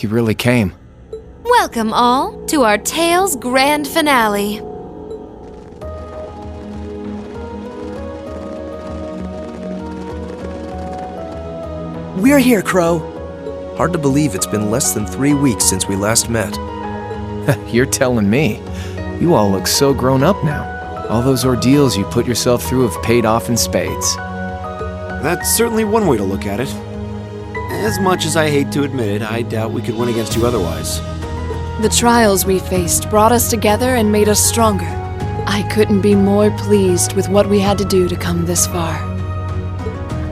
You really came. Welcome all to our Tales Grand Finale. We're here, Crow. Hard to believe it's been less than 3 weeks since we last met. You're telling me. You all look so grown up now. All those ordeals you put yourself through have paid off in spades. That's certainly one way to look at it. As much as I hate to admit it, I doubt we could win against you otherwise. The trials we faced brought us together and made us stronger. I couldn't be more pleased with what we had to do to come this far.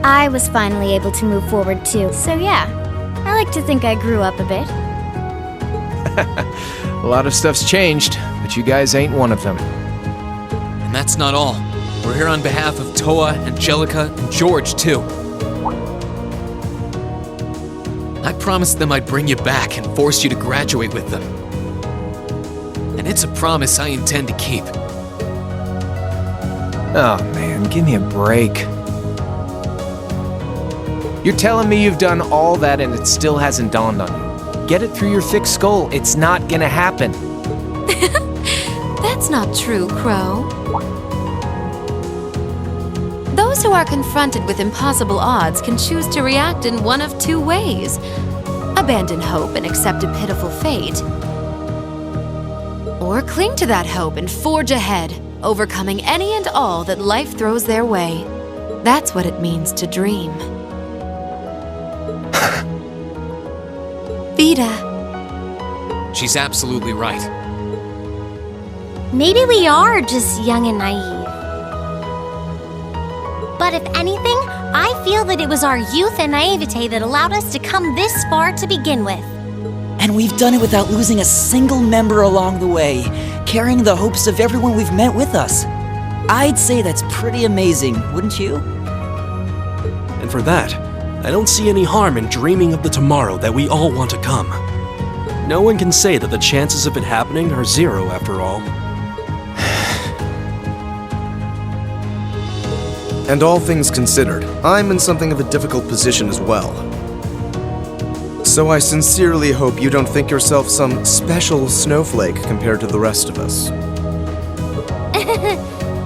I was finally able to move forward too, so yeah, I like to think I grew up a bit. A lot of stuff's changed, but you guys ain't one of them. And that's not all. We're here on behalf of Toa, Angelica, and George, too. I promised them I'd bring you back and force you to graduate with them. And it's a promise I intend to keep. Oh man, give me a break. You're telling me you've done all that and it still hasn't dawned on you. Get it through your thick skull, it's not gonna happen. That's not true, Crow. Those who are confronted with impossible odds can choose to react in one of two ways. Abandon hope and accept a pitiful fate. Or cling to that hope and forge ahead, overcoming any and all that life throws their way. That's what it means to dream. Vida. She's absolutely right. Maybe we are just young and naive. But if anything, I feel that it was our youth and naivete that allowed us to come this far to begin with. And we've done it without losing a single member along the way, carrying the hopes of everyone we've met with us. I'd say that's pretty amazing, wouldn't you? And for that, I don't see any harm in dreaming of the tomorrow that we all want to come. No one can say that the chances of it happening are zero after all. And all things considered, I'm in something of a difficult position as well. So I sincerely hope you don't think yourself some special snowflake compared to the rest of us.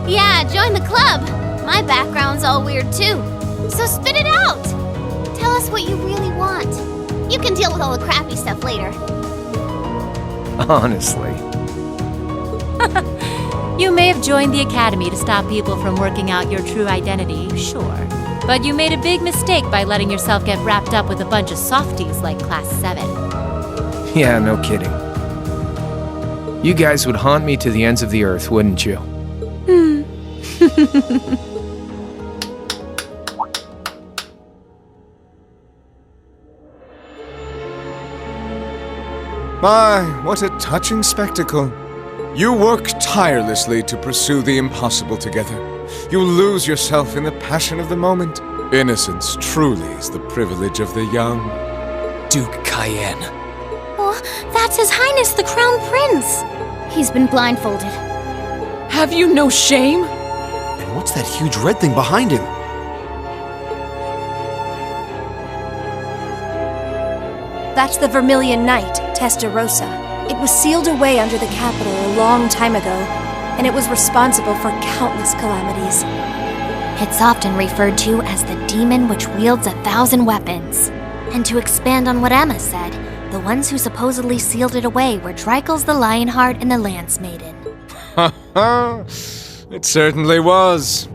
Yeah, join the club. My background's all weird too. So spit it out. Tell us what you really want. You can deal with all the crappy stuff later. Honestly. You may have joined the Academy to stop people from working out your true identity, sure. But you made a big mistake by letting yourself get wrapped up with a bunch of softies like Class 7. Yeah, no kidding. You guys would haunt me to the ends of the earth, wouldn't you? My, what a touching spectacle. You work tirelessly to pursue the impossible together. You lose yourself in the passion of the moment. Innocence truly is the privilege of the young. Duke Cayenne. Oh, that's His Highness the Crown Prince. He's been blindfolded. Have you no shame? And what's that huge red thing behind him? That's the Vermilion Knight, Testarossa. It was sealed away under the capital a long time ago, and it was responsible for countless calamities. It's often referred to as the demon which wields 1,000 weapons. And to expand on what Emma said, the ones who supposedly sealed it away were Dreikel's the Lionheart and the Lance Maiden. Ha ha! It certainly was.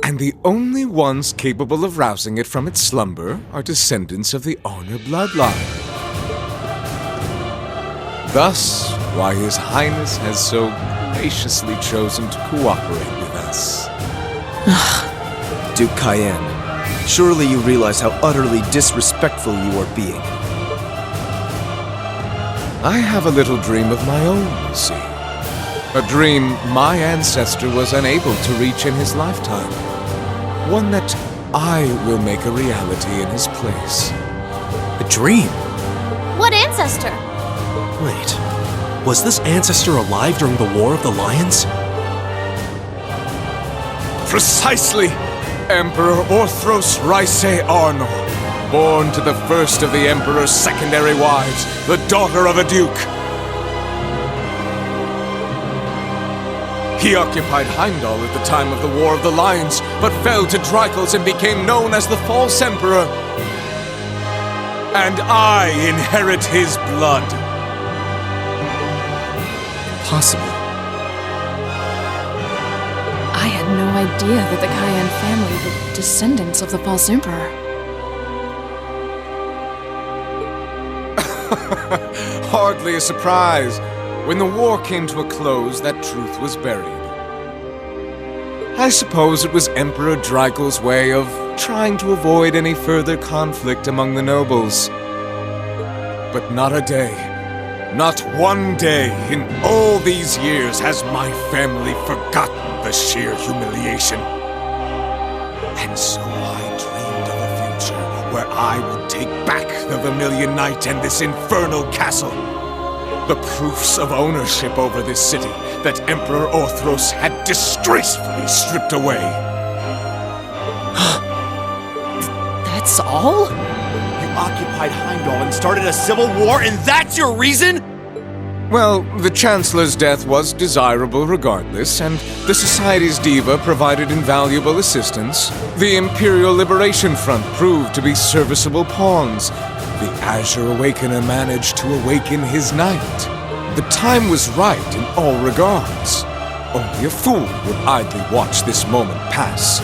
And the only ones capable of rousing it from its slumber are descendants of the Honor bloodline. Thus, why His Highness has so graciously chosen to cooperate with us. Duke Cayenne, surely you realize how utterly disrespectful you are being. I have a little dream of my own, you see. A dream my ancestor was unable to reach in his lifetime. One that I will make a reality in his place. A dream? What ancestor? Wait, was this ancestor alive during the War of the Lions? Precisely! Emperor Orthros Raise Arno. born to the first of the Emperor's secondary wives, the daughter of a duke. He occupied Heimdall at the time of the War of the Lions, but fell to Dreikl's and became known as the False Emperor. And I inherit his blood. Impossible. I had no idea that the Cayenne family were descendants of the False Emperor. Hardly a surprise. When the war came to a close, that truth was buried. I suppose it was Emperor Dreikl's way of trying to avoid any further conflict among the nobles. But not a day, not one day in all these years has my family forgotten the sheer humiliation. And so I dreamed of a future where I would take back the Vermilion Knight and this infernal castle. The proofs of ownership over this city that Emperor Orthros had disgracefully stripped away. That's all? You occupied Heimdall and started a civil war, and that's your reason? Well, the Chancellor's death was desirable regardless, and the Society's diva provided invaluable assistance. The Imperial Liberation Front proved to be serviceable pawns. The Azure Awakener managed to awaken his knight. The time was right in all regards. Only a fool would idly watch this moment pass.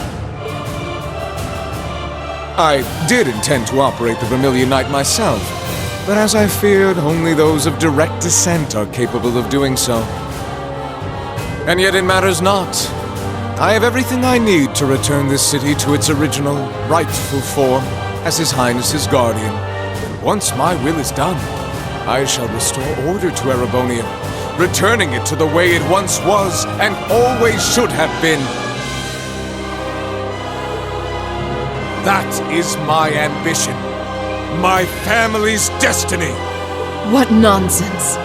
I did intend to operate the Vermilion Knight myself, but as I feared, only those of direct descent are capable of doing so. And yet it matters not. I have everything I need to return this city to its original, rightful form as His Highness's guardian. And once my will is done, I shall restore order to Erebonia, returning it to the way it once was and always should have been. That is my ambition. My family's destiny. What nonsense.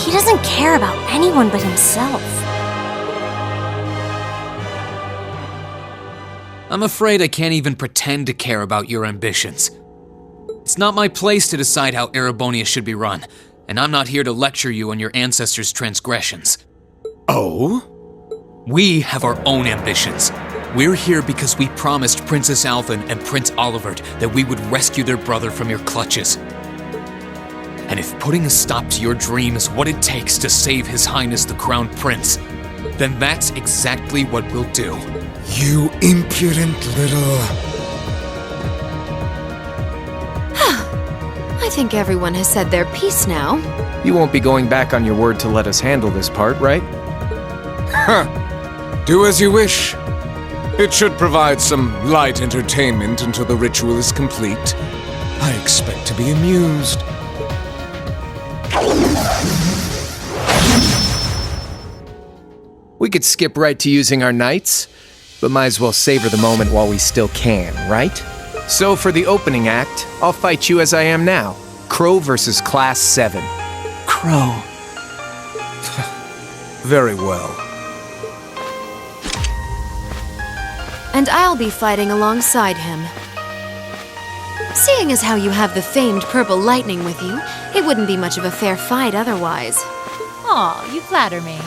He doesn't care about anyone but himself. I'm afraid I can't even pretend to care about your ambitions. It's not my place to decide how Erebonia should be run, and I'm not here to lecture you on your ancestors' transgressions. Oh? We have our own ambitions. We're here because we promised Princess Alvin and Prince Olivert that we would rescue their brother from your clutches. And if putting a stop to your dream is what it takes to save His Highness the Crown Prince, then that's exactly what we'll do. You impudent little... I think everyone has said their piece now. You won't be going back on your word to let us handle this part, right? Do as you wish. It should provide some light entertainment until the ritual is complete. I expect to be amused. We could skip right to using our knights, but might as well savor the moment while we still can, right? So for the opening act, I'll fight you as I am now. Crow versus Class 7. Crow. Very well. And I'll be fighting alongside him. Seeing as how you have the famed purple lightning with you, it wouldn't be much of a fair fight otherwise. Aw, you flatter me.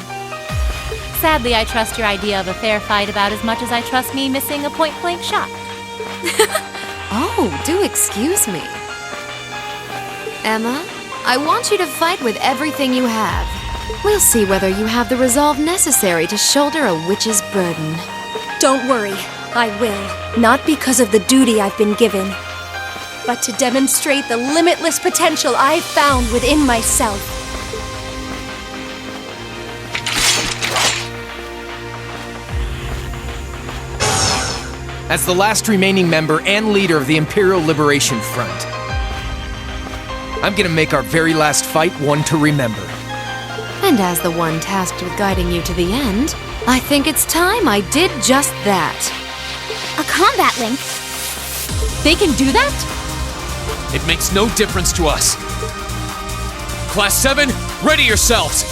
Sadly, I trust your idea of a fair fight about as much as I trust me missing a point-blank shot. Oh, do excuse me. Emma, I want you to fight with everything you have. We'll see whether you have the resolve necessary to shoulder a witch's burden. Don't worry, I will. Not because of the duty I've been given, but to demonstrate the limitless potential I've found within myself. As the last remaining member and leader of the Imperial Liberation Front, I'm gonna make our very last fight one to remember. And as the one tasked with guiding you to the end, I think it's time I did just that. A combat link? They can do that? It makes no difference to us. Class 7, ready yourselves!